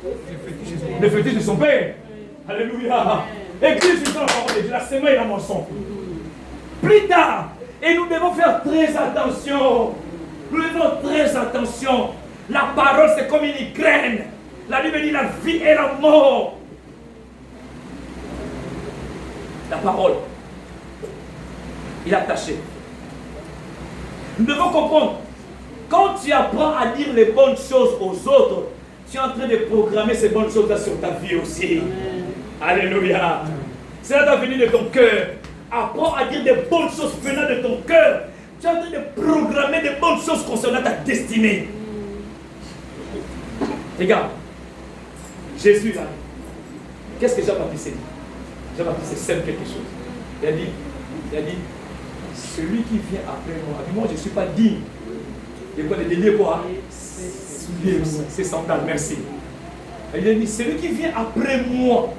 Le fétiche de son père. Alléluia. Écris sur la parole de Dieu, la semaine et la moisson. Plus tard, et nous devons faire très attention. Nous devons faire très attention. La parole, c'est comme une graine. La Bible dit la vie et la mort. La parole. Il a attaché. Nous devons comprendre. Quand tu apprends à dire les bonnes choses aux autres, tu es en train de programmer ces bonnes choses-là sur ta vie aussi. Amen. Alléluia. Cela doit venir de ton cœur. Apprends à dire des bonnes choses venant de ton cœur. Tu es en train de programmer des bonnes choses concernant ta destinée. Regarde. Jésus là. Qu'est-ce que Jean-Baptiste dit? Jean-Baptiste sème quelque chose. Il a dit, celui qui vient après moi, je ne suis pas digne. De quoi? De délier quoi? C'est sandales, merci. Il a dit, celui qui vient après moi,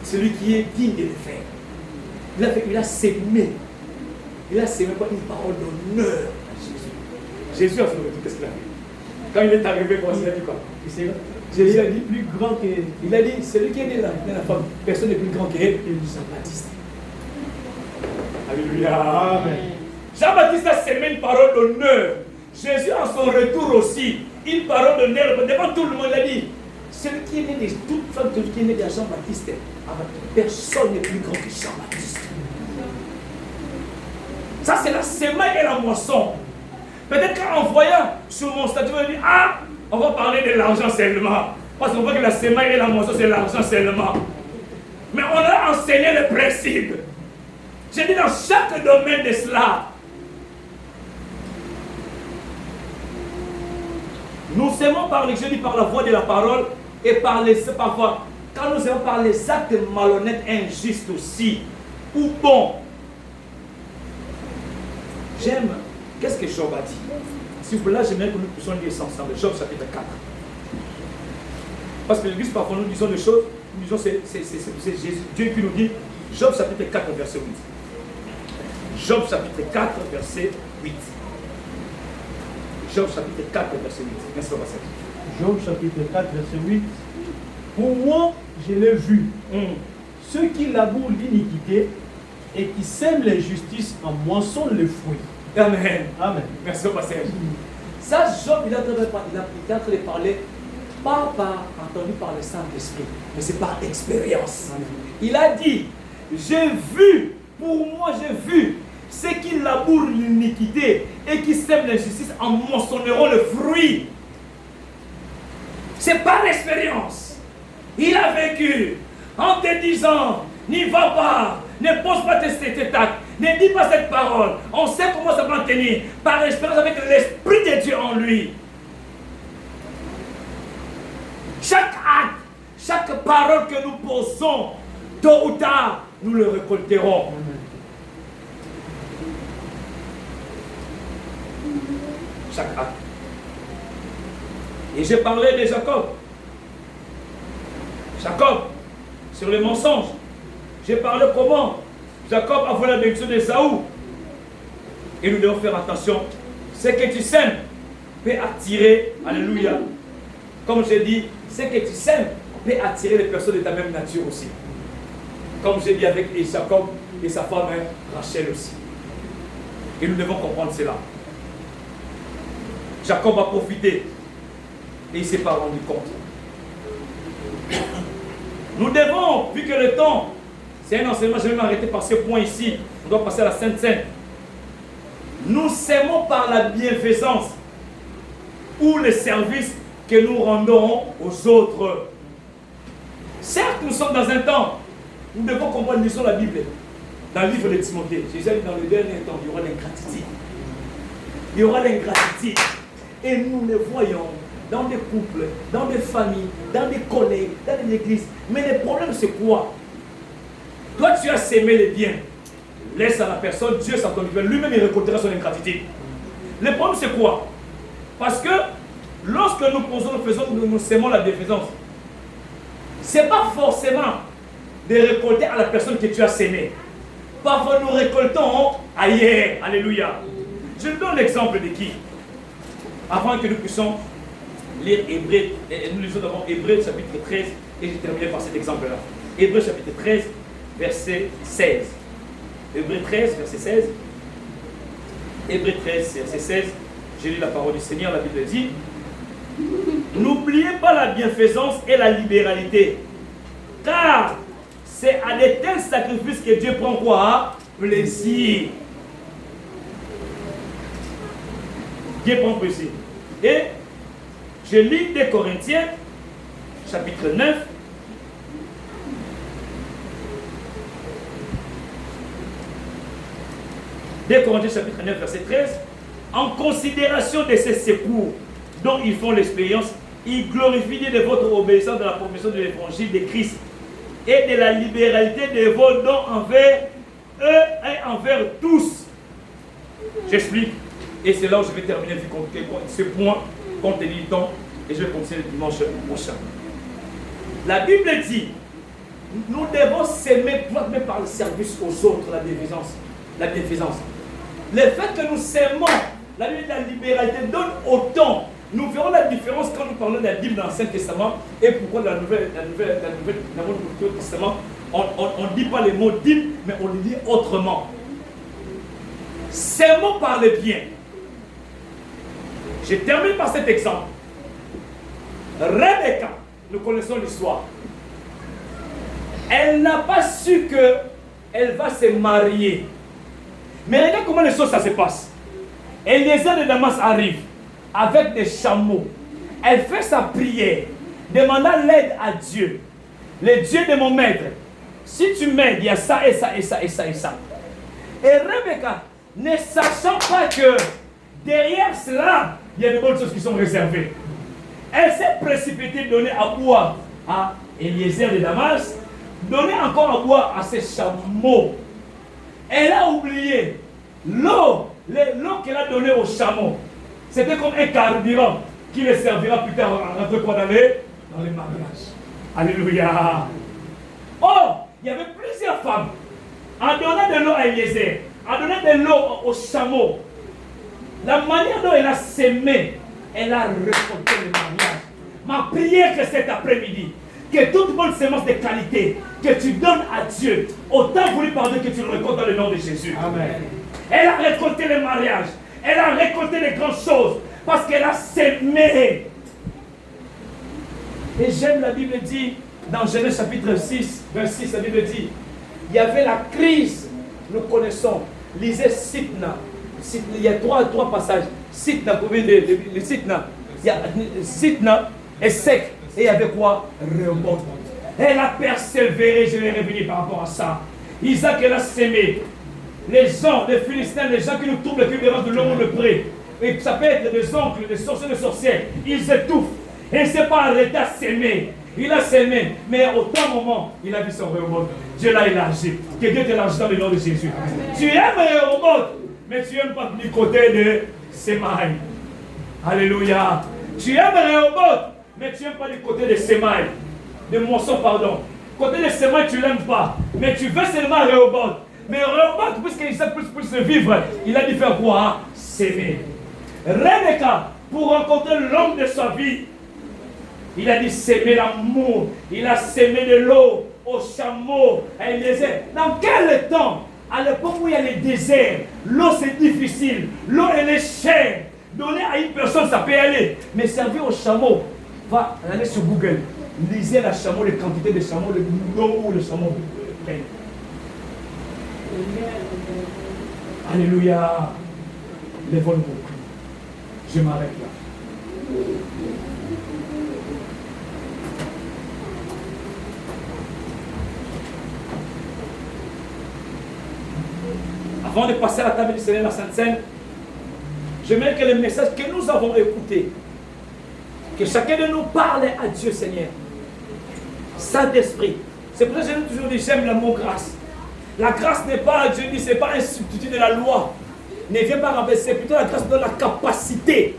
celui qui est digne de le faire. Il a sémé. Il a sémé quoi? Une parole d'honneur à Jésus. Jésus a fait qu'est-ce qu'il a fait? Quand il est arrivé, il a dit quoi? Jésus a dit plus grand que... Il a dit, celui qui est né dans la femme, personne n'est plus grand que Jean-Baptiste. Alléluia. Amen. Jean-Baptiste a semé une parole d'honneur. Jésus, en son retour aussi, une parole d'honneur devant tout le monde. Il a dit, celui qui est né de toute femme, celui qui est né de Jean-Baptiste, personne n'est plus grand que Jean-Baptiste. Ça, c'est la semaille et la moisson. Peut-être qu'en voyant sur mon statut, on va dire, ah, on va parler de l'argent seulement. Parce qu'on voit que la semaille et la moisson, c'est l'argent seulement. Mais on a enseigné le principe. J'ai dit dans chaque domaine de cela. Nous semons par les, je dis par la voix de la parole et par les, parfois, quand nous semons par les actes malhonnêtes, injustes aussi, ou bons. J'aime, qu'est-ce que Job a dit? Si vous voulez, là, j'aimerais que nous puissions lire ça ensemble. Job chapitre 4. Parce que l'église, parfois, nous disons des choses, nous disons c'est Dieu qui nous dit, Job chapitre 4, verset 8. Job chapitre 4, verset 8. Job chapitre 4, verset 8. Merci pour ça. Job chapitre 4, verset 8. Pour moi, je l'ai vu. Ceux qui labourent l'iniquité et qui sèment l'injustice en moissonnent les fruits. Amen. Amen. Merci au passage. Ça, Job, il est en train de parler, pas par entendu par le Saint-Esprit, mais c'est par expérience. Amen. Il a dit, j'ai vu, pour moi j'ai vu, ceux qui labourent l'iniquité et qui sèment l'injustice en moissonneront le fruit. C'est par l'expérience. Il a vécu en te disant, n'y va pas, ne pose pas tes actes, ne dis pas cette parole. On sait comment ça va tenir par l'expérience avec l'Esprit de Dieu en lui. Chaque acte, chaque parole que nous posons, tôt ou tard, nous le récolterons. Chaque acte. Et j'ai parlé de Jacob. Jacob, sur les mensonges. J'ai parlé comment Jacob a volé la bénédiction de Saül. Et nous devons faire attention. Ce que tu sèmes peut attirer, alléluia. Comme j'ai dit, ce que tu sèmes peut attirer les personnes de ta même nature aussi. Comme j'ai dit avec Jacob et sa femme Rachel aussi. Et nous devons comprendre cela. Jacob a profité et il ne s'est pas rendu compte. Nous devons, vu que le temps, c'est un enseignement, je vais m'arrêter par ce point ici, on doit passer à la Sainte Seine. Nous s'aimons par la bienfaisance ou le service que nous rendons aux autres. Certes, nous sommes dans un temps, nous devons comprendre, nous lisons la Bible. Dans le livre de Timothée, Jésus a dit dans le dernier temps, il y aura l'ingratitude. Il y aura l'ingratitude. Et nous le voyons dans des couples, dans des familles, dans des collègues, dans des églises. Mais le problème, c'est quoi? Toi, tu as sémé les biens. Laisse à la personne, Dieu s'en donne. Lui-même, il récoltera son ingratitude. Le problème, c'est quoi? Parce que lorsque nous sémons la défaisance, ce n'est pas forcément de récolter à la personne que tu as sémé. Parfois, nous récoltons ailleurs. Alléluia. Je donne l'exemple de qui? Avant que nous puissions lire Hébreux, nous lisons d'abord Hébreux chapitre 13, et je terminerai par cet exemple-là. Hébreux chapitre 13, verset 16. Hébreux 13, verset 16. Hébreux 13, verset 16. J'ai lu la parole du Seigneur, la Bible dit, n'oubliez pas la bienfaisance et la libéralité, car c'est à de tels sacrifices que Dieu prend quoi? Plaisir. Dieu prend plaisir. Et je lis 2 Corinthiens, chapitre 9. Corinthiens, chapitre 9, verset 13. En considération de ces secours dont ils font l'expérience, ils glorifient Dieu de votre obéissance dans la profession de l'évangile de Christ et de la libéralité de vos dons envers eux et envers tous. J'explique. Et c'est là où je vais terminer ce point, compte tenu du temps, et je vais continuer le dimanche prochain. La Bible dit, nous devons s'aimer par le service aux autres, la bienfaisance. La bienfaisance. Le fait que nous s'aimons, la libéralité donne autant Nous verrons la différence quand nous parlons de la Bible dans l'Ancien Testament et pourquoi dans le Nouveau Testament, on ne dit pas les mots Bible, mais on les dit autrement. Ces mots parlent bien. Je termine par cet exemple. Rebecca, nous connaissons l'histoire. Elle n'a pas su qu'elle va se marier. Mais regarde comment les choses ça se passe. Eliezer de Damas arrive avec des chameaux. Elle fait sa prière, demandant l'aide à Dieu. Le Dieu de mon maître, si tu m'aides, il y a ça et ça et ça et ça et ça. Et Rebecca, ne sachant pas que derrière cela, il y a de bonnes choses qui sont réservées. Elle s'est précipitée donner à boire à Eliezer de Damas, donner encore à boire à ses chameaux. Elle a oublié l'eau qu'elle a donnée aux chameaux. C'était comme un carburant qui les servira plus tard dans les mariages. Alléluia. Oh, il y avait plusieurs femmes. En donnant de l'eau à Eliezer, en donnant de l'eau aux chameaux, la manière dont elle a sémé, elle a récolté le mariage. Ma prière que cet après-midi, que toute bonne semence de qualité que tu donnes à Dieu, autant voulu par Dieu que tu le récoltes dans le nom de Jésus. Amen. Elle a récolté le mariage. Elle a récolté les grandes choses parce qu'elle a sémé. Et j'aime la Bible dit, dans Genèse chapitre 6, verset 6, la Bible dit, il y avait la crise, nous connaissons. Lisez Sitna. Il y a trois passages. Sitna, le Sitna. Il y a Sitna et sec. Et il y avait quoi? Rehoboth. Elle a persévéré, je vais revenir par rapport à ça. Isaac, elle a sémé. Les gens, les Philistins, les gens qui nous trouvent le plus de l'homme le pré. Et ça peut être des oncles, des sorciers, des sorcières. Ils étouffent. Et il ne s'est pas arrêté à s'aimer. Il a s'aimé. Mais au temps moment, il a vu son Rehoboth. Dieu l'a élargi. Que Dieu t'élargisse dans le nom de Jésus. Tu aimes Rehoboth, mais tu n'aimes pas du côté de Semaï. Alléluia. Tu aimes Rehoboth, mais tu n'aimes pas du côté de Semaï. De moisson, pardon. Côté de Semaï, tu ne l'aimes pas. Mais tu veux seulement Rehoboth. Mais Rehoboth, puisqu'il sait plus se vivre, il a dû faire quoi? S'aimer. Rebecca, pour rencontrer l'homme de sa vie, il a dit s'aimer l'amour. Il a sémé de l'eau au chameau, à Eliezer. Dans quel temps? À l'époque où il y a les déserts, l'eau c'est difficile, l'eau elle est chère. Donner à une personne ça peut aller, mais servir au chameau, va aller sur Google, lisez la chameau, les quantités de chameaux, l'eau où le chameau plein. Alléluia. Lèvons-nous. Je m'arrête là. Avant de passer à la table du Seigneur, la Sainte Seine, j'aimerais que le message que nous avons écouté, que chacun de nous parle à Dieu, Seigneur. Saint-Esprit. C'est pour ça que j'ai toujours dit, j'aime le mot grâce. La grâce n'est pas, Dieu dit, ce n'est pas un substitut de la loi. Ne vient pas remplacer, c'est plutôt la grâce de la capacité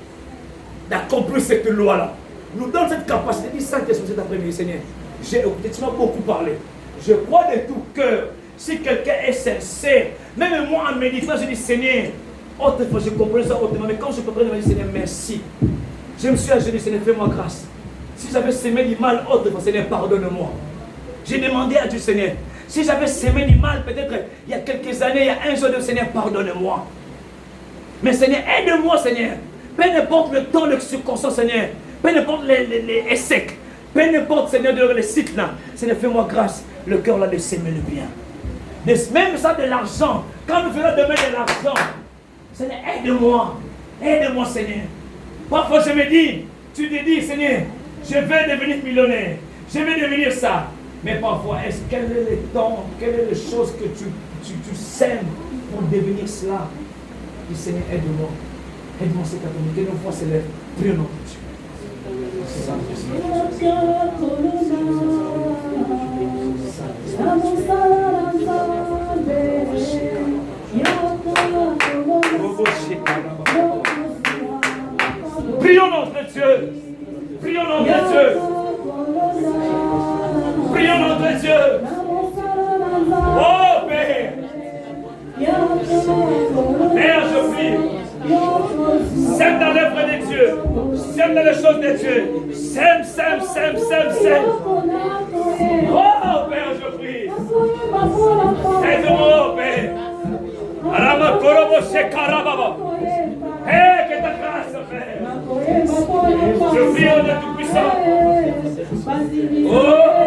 d'accomplir cette loi-là. Nous donne cette capacité. Dis Saint-Esprit cet après-midi, Seigneur. J'ai écouté, tu m'as beaucoup parlé. Je crois de tout cœur. Si quelqu'un est sincère, même moi en méditant, je dis Seigneur, autrefois je comprenais ça autrement, mais quand je comprenais, je dis Seigneur, merci. Je me suis agenouillé, Seigneur, fais-moi grâce. Si j'avais sémé du mal autrefois, Seigneur, pardonne-moi. J'ai demandé à Dieu, Seigneur, si j'avais sémé du mal, peut-être il y a quelques années, il y a un jour de Seigneur, pardonne-moi. Mais Seigneur, aide-moi, Seigneur. Peu importe le temps, les circonstances, Seigneur. Peu importe les essais. Peu importe, Seigneur, de les sites là. Seigneur, fais-moi grâce. Le cœur là de s'aimer le bien. Même ça de l'argent. Quand nous faisons demain de l'argent, Seigneur, aide-moi. Aide-moi, Seigneur. Parfois, je me dis, tu te dis, Seigneur, je vais devenir millionnaire. Je vais devenir ça. Mais parfois, quel est le temps, quelle est la chose que tu sèmes pour devenir cela? Dis, Seigneur, aide-moi. Aide-moi cet après-midi. Que nos voix s'élèvent. Prions notre Dieu. Prions notre Dieu. Prions notre Dieu. Prions notre Dieu. Oh Père. Père, je prie. Sème dans l'œuvre de Dieu. Sème de Dieu. Sème. Oh, Père, je prie. Aide-moi, Père. Père, que ta grâce, Père. Je prie au Dieu Tout-Puissant. Oh,